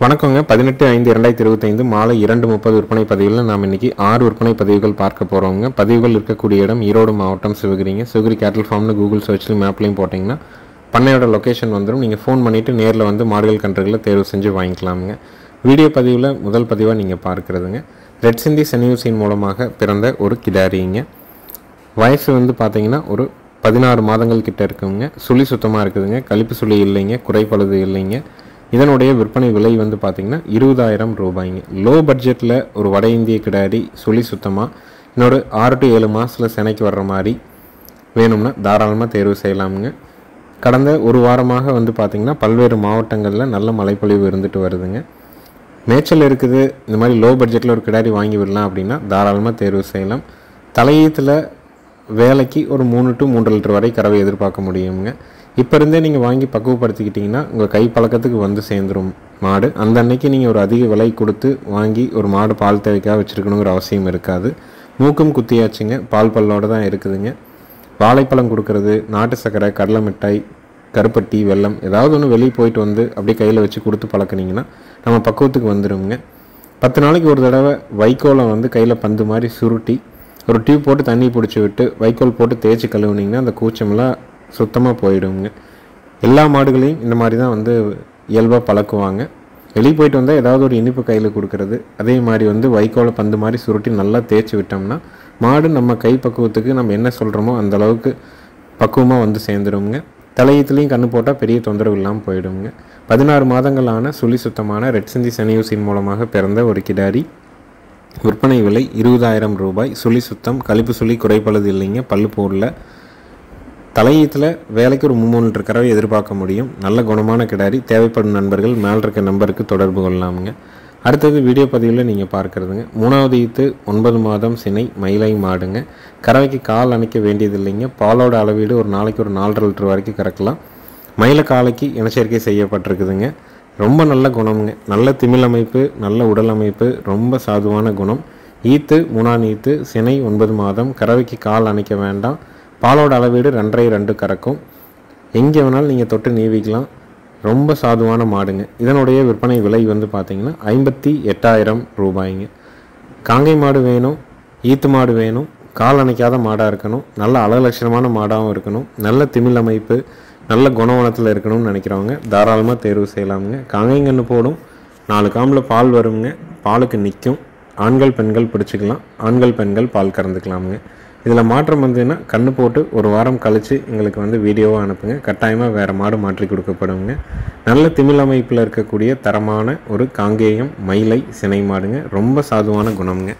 வணக்கங்க. 18/5/2025 மாலை 2:30 விற்பனை பதிவில் நாம் இன்னைக்கு 6 விற்பனை பதிவுகள் பார்க்க போகிறோங்க. பதிவுகள் இருக்கக்கூடிய இடம் ஈரோடு மாவட்டம் சிவகிரிங்க. சிவகிரி கேட்டல் ஃபார்ம்னு கூகுள் சர்ச்லையும் மேப்லையும் போட்டிங்கன்னா பண்ணையோட லொக்கேஷன் வந்துடும். நீங்கள் ஃபோன் பண்ணிவிட்டு நேரில் வந்து மாடுகள் கன்றுகளை தேர்வு செஞ்சு வாங்கிக்கலாமுங்க. வீடியோ பதிவில் முதல் பதிவாக நீங்கள் பார்க்குறதுங்க ரெட் சிந்தி செனியூசின் மூலமாக பிறந்த ஒரு கிடாரிங்க. வயசு வந்து பார்த்தீங்கன்னா ஒரு 16 மாதங்கள் கிட்ட இருக்குங்க. சுழி சுத்தமாக இருக்குதுங்க. கழிப்பு சுழி இல்லைங்க, குறைப்பழுது இல்லைங்க. இதனுடைய விற்பனை விலை வந்து பார்த்திங்கன்னா 20,000 ரூபாய்ங்க. லோ பட்ஜெட்டில் ஒரு வட இந்திய கிடாரி சுழி சுத்தமாக இன்னொரு 6 to 7 மாதத்தில் சினைக்கு வர்ற மாதிரி வேணும்னா தாராளமாக தேர்வு செய்யலாமுங்க. கடந்த ஒரு வாரமாக வந்து பார்த்திங்கன்னா பல்வேறு மாவட்டங்களில் நல்ல மழைப்பொழிவு இருந்துட்டு வருதுங்க. மேய்ச்சல் இருக்குது, இந்த மாதிரி லோ பட்ஜெட்டில் ஒரு கிடாரி வாங்கி விடலாம் அப்படின்னா தாராளமாக தேர்வு செய்யலாம். தலையீத்தில் வேலைக்கு ஒரு 3 to 3.5 லிட்டர் வரை கறவை எதிர்பார்க்க முடியுங்க. இப்போ இருந்தே நீங்கள் வாங்கி பக்குவப்படுத்திக்கிட்டிங்கன்னா உங்கள் கை பழக்கத்துக்கு வந்து சேர்ந்துடும் மாடு. அந்த அன்னைக்கு நீங்கள் ஒரு அதிக விலை கொடுத்து வாங்கி ஒரு மாடு பால் தேவைக்காக வச்சுருக்கணுங்கிற அவசியம் இருக்காது. மூக்கும் குத்தியாச்சுங்க, பால் பல்லோடு தான் இருக்குதுங்க. வாழைப்பழம் கொடுக்கறது, நாட்டு சர்க்கரை, கடலை மிட்டாய், கருப்பட்டி, வெல்லம் ஏதாவது ஒன்று வெளியே போயிட்டு வந்து அப்படியே கையில் வச்சு கொடுத்து பழக்கினீங்கன்னா நம்ம பக்குவத்துக்கு வந்துடுங்க. 10 நாளைக்கு ஒரு தடவை வைக்கோலை வந்து கையில் பந்து மாதிரி சுருட்டி ஒரு டியூப் போட்டு தண்ணி பிடிச்சி விட்டு வைக்கோல் போட்டு தேய்ச்சி கழுவுனிங்கன்னா அந்த கூச்சமெல்லாம் சுத்தமாக போயிடுங்க. எல்லா மாடுகளையும் இந்த மாதிரி தான் வந்து இயல்பாக பழக்குவாங்க. வெளியே போயிட்டு வந்தால் ஏதாவது ஒரு இனிப்பு கையில் கொடுக்கறது, அதே மாதிரி வந்து வைக்கோலை பந்து மாதிரி சுருட்டி நல்லா தேய்ச்சி விட்டோம்னா மாடு நம்ம கை பக்குவத்துக்கு நம்ம என்ன சொல்கிறோமோ அந்த அளவுக்கு பக்குவமாக வந்து சேர்ந்துடுங்க. தலையீத்துலேயும் கண்ணு போட்டால் பெரிய தொந்தரவு இல்லாமல் போயிடுங்க. 16 மாதங்களான சுழி சுத்தமான ரெட் சிந்தி செனியூசின் மூலமாக பிறந்த ஒரு கிடாரி. விற்பனை விலை 20,000 ரூபாய். சுழி சுத்தம், கழிப்பு சுழி குறைப்பழுது இல்லைங்க, பல்லு போடல. தலையீத்தில் வேலைக்கு ஒரு 3 லிட்டர் கறவை எதிர்பார்க்க முடியும். நல்ல குணமான கிடாரி. தேவைப்படும் நண்பர்கள் மேல் இருக்க நம்பருக்கு தொடர்பு கொள்ளலாமுங்க. அடுத்தது வீடியோ பதிவில் நீங்கள் பார்க்குறதுங்க 3வது ஈத்து 9 மாதம் சினை மயிலை மாடுங்க. கறவைக்கு கால் அணைக்க வேண்டியதில்லைங்க. பாலோட அளவீடு ஒரு நாளைக்கு ஒரு 4.5 லிட்டர் வரைக்கும் கறக்கலாம். மயில காலைக்கு இனச்சேர்க்கை செய்யப்பட்டிருக்குதுங்க. ரொம்ப நல்ல குணமுங்க. நல்ல திமிழ் அமைப்பு, நல்ல உடல் அமைப்பு, ரொம்ப சாதுவான குணம். ஈத்து 3ஆம் ஈத்து, சினை 9 மாதம். கறவைக்கு கால் அணைக்க வேண்டாம். பாலோட அளவீடு 2.5 கறக்கும். எங்கே வேணாலும் நீங்கள் தொட்டு நீவிக்கலாம். ரொம்ப சாதுவான மாடுங்க. இதனுடைய விற்பனை விலை வந்து பார்த்திங்கன்னா 58,000 ரூபாய்ங்க. காங்கை மாடு வேணும், ஈத்து மாடு வேணும், கால் அணைக்காத மாடாக இருக்கணும், நல்ல அழலட்சணமான மாடாகவும் இருக்கணும், நல்ல திமிழ் அமைப்பு, நல்ல குணவனத்தில் இருக்கணும்னு நினைக்கிறவங்க தாராளமாக தேர்வு செய்யலாமுங்க. காங்கைங்கன்று போடும், 4 காம்பில் பால் வருங்க. பாலுக்கு நிற்கும். ஆண்கள் பெண்கள் பிடிச்சிக்கலாம். ஆண்கள் பெண்கள் பால் கறந்துக்கலாமுங்க. இதில் மாற்றம் வந்ததுன்னா கண்ணு போட்டு ஒரு வாரம் கழித்து எங்களுக்கு வந்து வீடியோவாக அனுப்புங்க. கட்டாயமாக வேறு மாடு மாற்றி கொடுக்கப்படுங்க. நல்ல திமிழ் அமைப்பில் இருக்கக்கூடிய தரமான ஒரு காங்கேயம் மயிலை சினை மாடுங்க. ரொம்ப சாதுவான குணம்ங்க.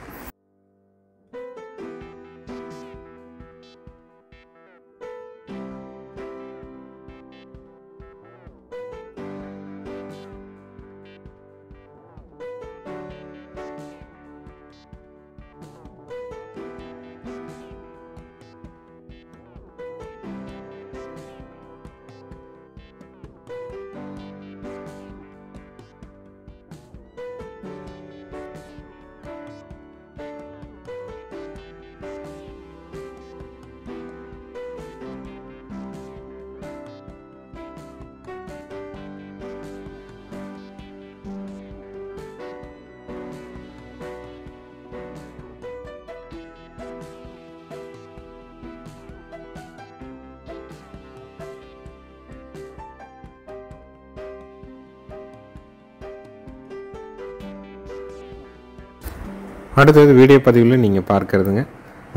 அடுத்தது வீடியோ பதிவில் நீங்கள் பார்க்குறதுங்க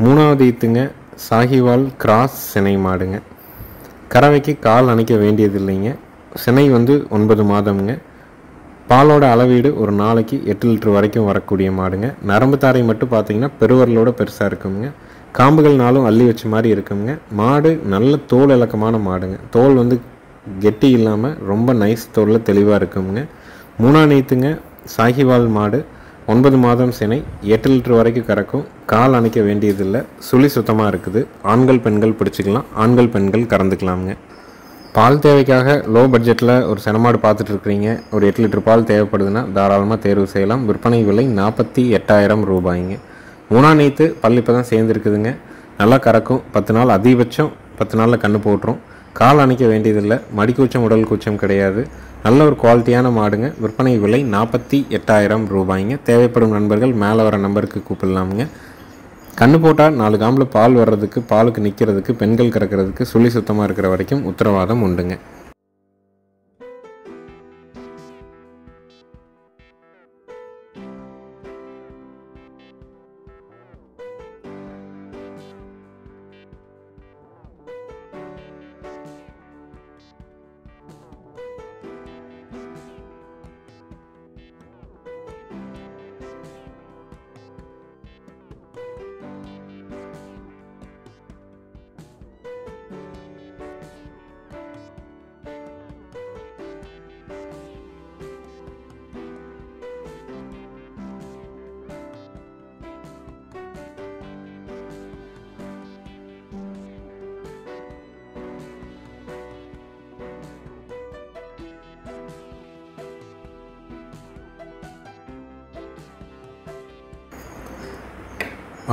3வது ஈத்துங்க சாஹிவால் கிராஸ் சினை மாடுங்க. கறவைக்கு கால் அணைக்க வேண்டியதில்லைங்க. சினை வந்து 9 மாதம்ங்க. பாலோட அளவீடு ஒரு நாளைக்கு 8 லிட்டர் வரைக்கும் வரக்கூடிய மாடுங்க. நரம்பு தாரை மட்டும் பார்த்திங்கன்னா பெருவரலோட பெருசாக இருக்குங்க. காம்புகள் நாளும் அள்ளி வச்ச மாதிரி இருக்குங்க. மாடு நல்ல தோல் இலக்கமான மாடுங்க. தோல் வந்து கெட்டி இல்லாமல் ரொம்ப நைஸ் தோலில் தெளிவாக இருக்குங்க. 3ஆம் ஈத்துங்க சாஹிவால் மாடு. 9 மாதம் சினை, 8 லிட்டர் வரைக்கும் கறக்கும். கால் அணைக்க வேண்டியதில்லை. சுழி சுத்தமாக இருக்குது. ஆண்கள் பெண்கள் பிடிச்சிக்கலாம். ஆண்கள் பெண்கள் கறந்துக்கலாமுங்க. பால் தேவைக்காக லோ பட்ஜெட்டில் ஒரு செனமாடு பார்த்துட்டு இருக்கிறீங்க, ஒரு 8 லிட்டர் பால் தேவைப்படுதுன்னா தாராளமாக தேர்வு செய்யலாம். விற்பனை விலை 48,000 ரூபாய்ங்க. 3ஆம் ஈத்து பல் இப்போ தான் சேர்ந்துருக்குதுங்க. நல்லா கறக்கும். 10 நாள் அதிகபட்சம் 10 நாளில் கன்று போட்டுரும். கால் அணைக்க வேண்டியதில்லை, மடிக்கூச்சம் உடல் கூச்சம் கிடையாது. நல்ல ஒரு குவாலிட்டியான மாடுங்க. விற்பனை விலை 48,000 ரூபாய்ங்க. தேவைப்படும் நண்பர்கள் மேலே வர நம்பருக்கு கூப்பிடலாமுங்க. கண்ணு போட்டால் 4 காம்பில் பால் வர்றதுக்கு, பாலுக்கு நிற்கிறதுக்கு, பெண்கள் கறக்கிறதுக்கு, சுழி சுத்தமாக இருக்கிற வரைக்கும் உத்தரவாதம் உண்டுங்க.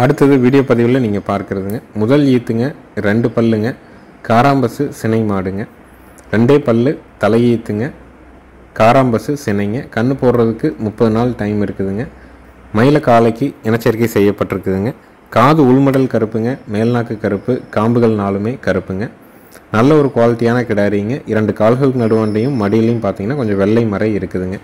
அடுத்தது வீடியோ பதிவில் நீங்கள் பார்க்குறதுங்க, முதல் ஈத்துங்க, 2 பல்லுங்க, காராம்பசு சினை மாடுங்க. 2 பல்லு, தலையீத்துங்க, காராம்பசு சினைங்க. கண்ணு போடுறதுக்கு 30 நாள் டைம் இருக்குதுங்க. மயில காலைக்கு இனச்சேர்க்கை செய்யப்பட்டிருக்குதுங்க. காது உள்மடல் கருப்புங்க, மேல்நாக்கு கருப்பு, காம்புகள் 4மே கருப்புங்க. நல்ல ஒரு குவாலிட்டியான கிடாரிங்க. 2 கால்களுக்கு நடுவாண்டையும் மடியிலையும் பார்த்தீங்கன்னா கொஞ்சம் வெள்ளை மறை இருக்குதுங்க.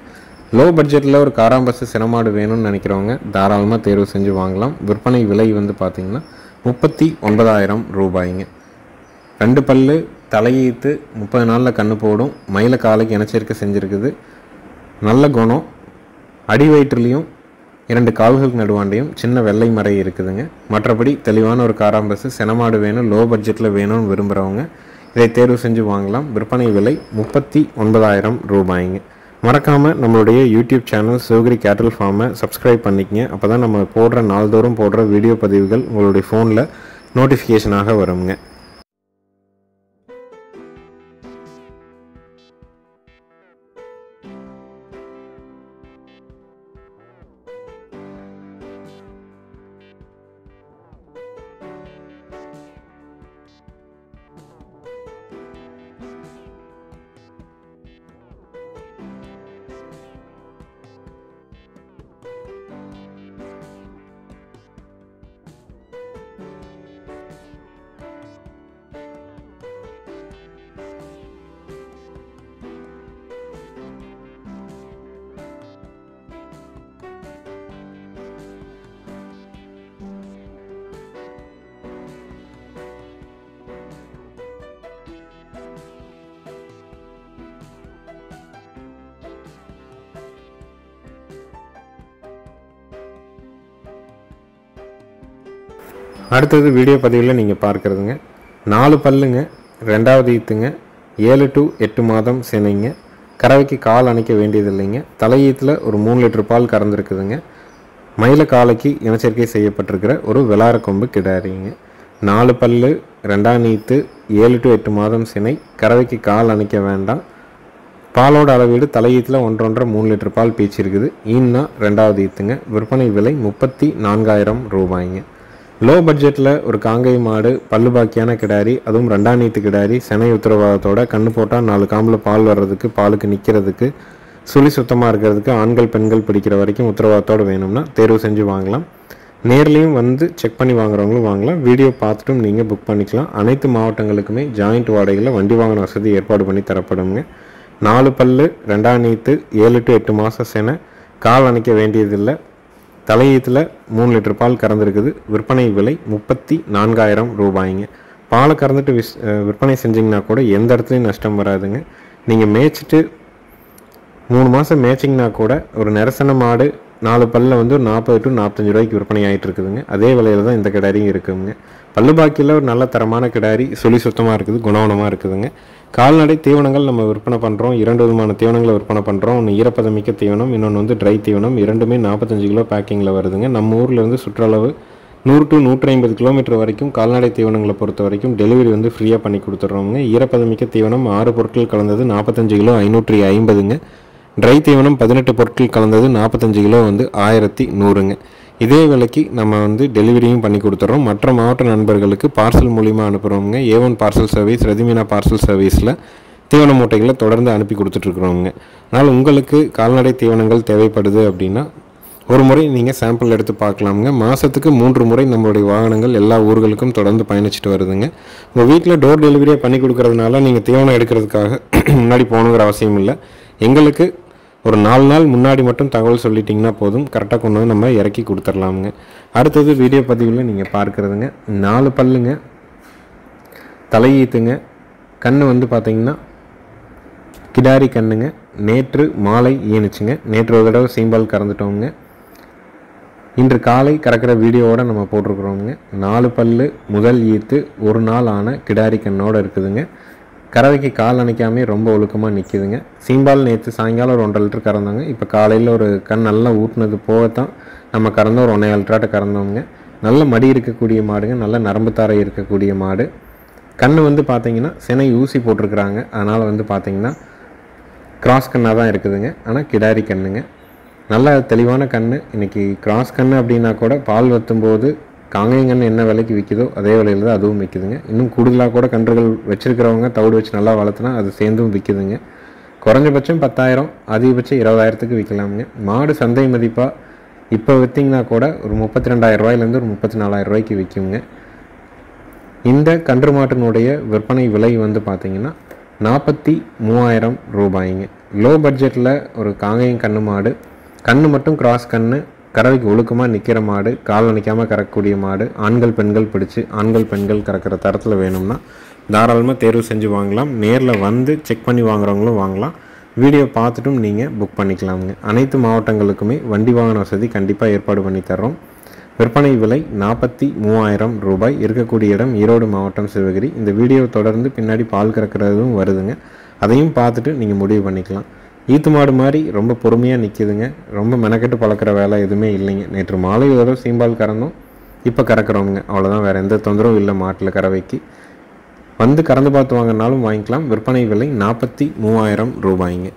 லோ பட்ஜெட்டில் ஒரு காராம்பசு சினமாடு வேணும்னு நினைக்கிறவங்க தாராளமாக தேர்வு செஞ்சு வாங்கலாம். விற்பனை விலை வந்து பார்த்திங்கன்னா 39,000 ரூபாய்ங்க. 2 பல்லு, தலையீத்து, 30 நாளில் கண்ணு போடும், மயில காலைக்கு இனச்சேர்க்கை செஞ்சுருக்குது. நல்ல குணம், அடி வயிற்றுலையும் 2 கால்களுக்கு நடுவாண்டையும் சின்ன வெள்ளை மறை இருக்குதுங்க. மற்றபடி தெளிவான ஒரு காராம்பசு சினமாடு வேணும், லோ பட்ஜெட்டில் வேணும்னு விரும்புகிறவங்க இதை தேர்வு செஞ்சு வாங்கலாம். விற்பனை விலை 39,000 ரூபாய்ங்க. மறக்காமல் நம்மளுடைய யூடியூப் சேனல் சிவகிரி கேட்டில் ஃபார்மை சப்ஸ்கிரைப் பண்ணிக்கங்க. அப்போ தான் நம்ம போடுற நாள்தோறும் போடுற வீடியோ பதிவுகள் உங்களுடைய ஃபோனில் நோட்டிஃபிகேஷனாக வருங்க. அடுத்தது வீடியோ பதிவில் நீங்கள் பார்க்குறதுங்க, 4 பல்லுங்க, 2வது ஈத்துங்க, 7 to 8 மாதம் சினைங்க. கறவைக்கு கால் அணைக்க வேண்டியதில்லைங்க. தலையீத்தில் ஒரு 3 லிட்டர் பால் கறந்துருக்குதுங்க. மயில காலைக்கு இனச்சேர்க்கை செய்யப்பட்டிருக்கிற ஒரு விளார கொம்பு கிடாரிங்க. 4 பல்லு, 2ஆம் ஈத்து, 7 to 8 மாதம் சினை. கறவைக்கு கால் அணைக்க வேண்டாம். பாலோட அளவீடு தலையீத்தில் 1.5 3 லிட்டர் பால் பீச்சிருக்குது. ஈன்னா 2வது ஈத்துங்க. விற்பனை விலை 34,000 ரூபாய்ங்க. லோ பட்ஜெட்டில் ஒரு காங்கை மாடு, பல்லு பாக்கியான கிடாரி, அதுவும் 2ஆம் ஈத்து கிடாரி, செனை உத்தரவாதத்தோட கண்ணு போட்டால் 4 காம்பில் பால் வர்றதுக்கு, பாலுக்கு நிற்கிறதுக்கு, சுழி சுத்தமாக இருக்கிறதுக்கு, ஆண்கள் பெண்கள் பிடிக்கிற வரைக்கும் உத்தரவாதத்தோடு வேணும்னா தேர்வு செஞ்சு வாங்கலாம். நேர்லேயும் வந்து செக் பண்ணி வாங்குறவங்களும் வாங்கலாம். வீடியோ பார்த்துட்டும் நீங்கள் புக் பண்ணிக்கலாம். அனைத்து மாவட்டங்களுக்குமே ஜாயிண்ட் வாடகையில் வண்டி வாங்கின வசதி ஏற்பாடு பண்ணி தரப்படுங்க. 4 பல்லு, 2ஆம் ஈத்து, 7 to 8 மாதம் செனை. கால் அணைக்க வேண்டியதில்லை. தலையீத்தில் 3 லிட்டர் பால் கறந்துருக்குது. விற்பனை விலை 34,000 ரூபாய்ங்க. பாலை கறந்துட்டு விற்பனை செஞ்சிங்கன்னா கூட எந்த இடத்துலையும் நஷ்டம் வராதுங்க. நீங்கள் மேய்ச்சிட்டு 3 மாதம் மேய்ச்சிங்கன்னா கூட ஒரு நெரசன மாடு 4 பல்லில் வந்து ஒரு 40 to 45 ரூபாய்க்கு விற்பனை ஆகிட்டு இருக்குதுங்க. அதே விலையில் தான் இந்த கிடாரியும் இருக்குதுங்க. பல்லு பாக்கியில் ஒரு நல்ல தரமான கிடாரி, சுழி சுத்தமாக இருக்குது, குணவனமாக இருக்குதுங்க. கால்நடை தீவனங்கள் நம்ம விற்பனை பண்ணுறோம். 2 விதமான தீவனங்களை விற்பனை பண்ணுறோம். ஒன்று ஈரப்பதமிக்க தீவனம், இன்னொன்று வந்து ட்ரை தீவனம். 2மே 45 கிலோ பேக்கிங்கில் வருதுங்க. நம்ம ஊர்லேருந்து சுற்றளவு 100 to 150 கிலோமீட்டர் வரைக்கும் கால்நடை தீவனங்களை பொறுத்த வரைக்கும் டெலிவரி வந்து ஃப்ரீயாக பண்ணி கொடுத்துட்றோங்க. ஈரப்பதமிக்க தீவனம் 6 பொருட்கள் கலந்தது 45 கிலோ 550ங்க. ட்ரை தீவனம் 18 பொருட்கள் கலந்தது 45 கிலோ வந்து 1100ங்க. இதே விலைக்கு நம்ம வந்து டெலிவரியும் பண்ணி கொடுத்துட்றோம். மற்ற மாவட்ட நண்பர்களுக்கு பார்சல் மூலிமா அனுப்புகிறோங்க. A1 parcel service, Rathimeena parcel சர்வீஸில் தீவன மூட்டைகளை தொடர்ந்து அனுப்பி கொடுத்துட்ருக்குறோங்க. அதனால் உங்களுக்கு கால்நடை தீவனங்கள் தேவைப்படுது அப்படின்னா ஒரு முறை நீங்கள் சாம்பிள் எடுத்து பார்க்கலாமுங்க. மாதத்துக்கு 3 முறை நம்மளுடைய வாகனங்கள் எல்லா ஊர்களுக்கும் தொடர்ந்து பயணிச்சுட்டு வருதுங்க. உங்கள் வீட்டில் டோர் டெலிவரியாக பண்ணி கொடுக்குறதுனால நீங்கள் தீவனம் எடுக்கிறதுக்காக முன்னாடி போகணுங்கிற அவசியம் இல்லை. எங்களுக்கு ஒரு 4 நாள் முன்னாடி மட்டும் தகவல் சொல்லிட்டிங்கன்னா போதும், கரெக்டாக கொண்டு வந்து நம்ம இறக்கி கொடுத்துர்லாமுங்க. அடுத்தது வீடியோ பதிவில் நீங்கள் பார்க்குறதுங்க 4 பல்லுங்க, தலையீத்துங்க, கண்ணு வந்து பார்த்திங்கன்னா கிடாரி கண்ணுங்க. நேற்று மாலை ஈனுச்சுங்க. நேற்று ஒரு தடவை சீம்பால் கறந்துட்டோங்க. இன்று காலை கறக்கிற வீடியோவோடு நம்ம போட்டிருக்கிறோங்க. 4 பல்லு, முதல் ஈத்து, ஒரு நாள் ஆன கிடாரி கண்ணோடு இருக்குதுங்க. கறவைக்கு கால் அணைக்காமே ரொம்ப ஒழுக்கமாக நிற்கிதுங்க. சீம்பால் நேற்று சாயங்காலம் ஒரு 1.5 லிட்டர் கறந்தாங்க. இப்போ காலையில் ஒரு கண் நல்லா ஊட்டினது போகத்தான் நம்ம கறந்த ஒரு 1.25 லிட்டராட்ட கறந்தோங்க. நல்ல மடி இருக்கக்கூடிய மாடுங்க, நல்ல நரம்பு தாரை இருக்கக்கூடிய மாடு. கண் வந்து பார்த்திங்கன்னா சினை ஊசி போட்டிருக்கிறாங்க. அதனால் வந்து பார்த்திங்கன்னா கிராஸ் கண்ணாக தான் இருக்குதுங்க. ஆனால் கிடாரி கண்ணுங்க, நல்ல தெளிவான கண். இன்றைக்கி கிராஸ் கண் அப்படின்னா கூட பால் வற்றும்போது காங்கேயங்கன்று என்ன விலைக்கு விற்கிதோ அதே விலையில் தான் அதுவும் விற்கிதுங்க. இன்னும் கூடுதலாக கூட கன்றுகள் வச்சுருக்கிறவங்க தவிடு வச்சு நல்லா வளர்த்துனா அது சேர்ந்தும் விற்கிதுங்க. குறைஞ்சபட்சம் 10,000, அதிகபட்சம் 20,000க்கு விற்கலாமுங்க. மாடு சந்தை மதிப்பாக இப்போ விற்றிங்கன்னா கூட ஒரு 32,000 ரூபாயிலேருந்து ஒரு 34,000 ரூபாய்க்கு விற்குங்க. இந்த கன்று மாட்டினுடைய விற்பனை விலை வந்து பார்த்திங்கன்னா 43,000 ரூபாய்ங்க. லோ பட்ஜெட்டில் ஒரு காங்கேயம் கண்ணு மாடு, கண்ணு மட்டும் கிராஸ் கண்ணு, கறவைக்கு ஒழுக்கமாக நிற்கிற மாடு, கால் நிற்காமல் கறக்கக்கூடிய மாடு, ஆண்கள் பெண்கள் பிடிச்சி ஆண்கள் பெண்கள் கறக்கிற தரத்தில் வேணும்னா தாராளமாக தேர்வு செஞ்சு வாங்கலாம். நேரில் வந்து செக் பண்ணி வாங்குறவங்களும் வாங்கலாம். வீடியோ பார்த்துட்டும் நீங்கள் புக் பண்ணிக்கலாமுங்க. அனைத்து மாவட்டங்களுக்குமே வண்டி வாகன வசதி கண்டிப்பாக ஏற்பாடு பண்ணி தர்றோம். விற்பனை விலை 43,000 ரூபாய். இருக்கக்கூடிய இடம் ஈரோடு மாவட்டம், சிவகிரி. இந்த வீடியோ தொடர்ந்து பின்னாடி பால் கறக்கிறதும் வருதுங்க. அதையும் பார்த்துட்டு நீங்கள் முடிவு பண்ணிக்கலாம். ஈத்து மாடு மாதிரி ரொம்ப பொறுமையாக நிற்கிதுங்க. ரொம்ப மெனக்கெட்டு பழக்கிற வேலை எதுவுமே இல்லைங்க. நேற்று மாலை ஒரு சீம்பால் கறந்தோம், இப்போ கறக்கிறோங்க. அவ்வளோதான், வேறு எந்த தொந்தரவும் இல்லை மாட்டில் கறவைக்கு. வந்து கறந்து பார்த்து வாங்கினாலும் வாங்கிக்கலாம். விற்பனை விலை 43,000 ரூபாய்ங்க.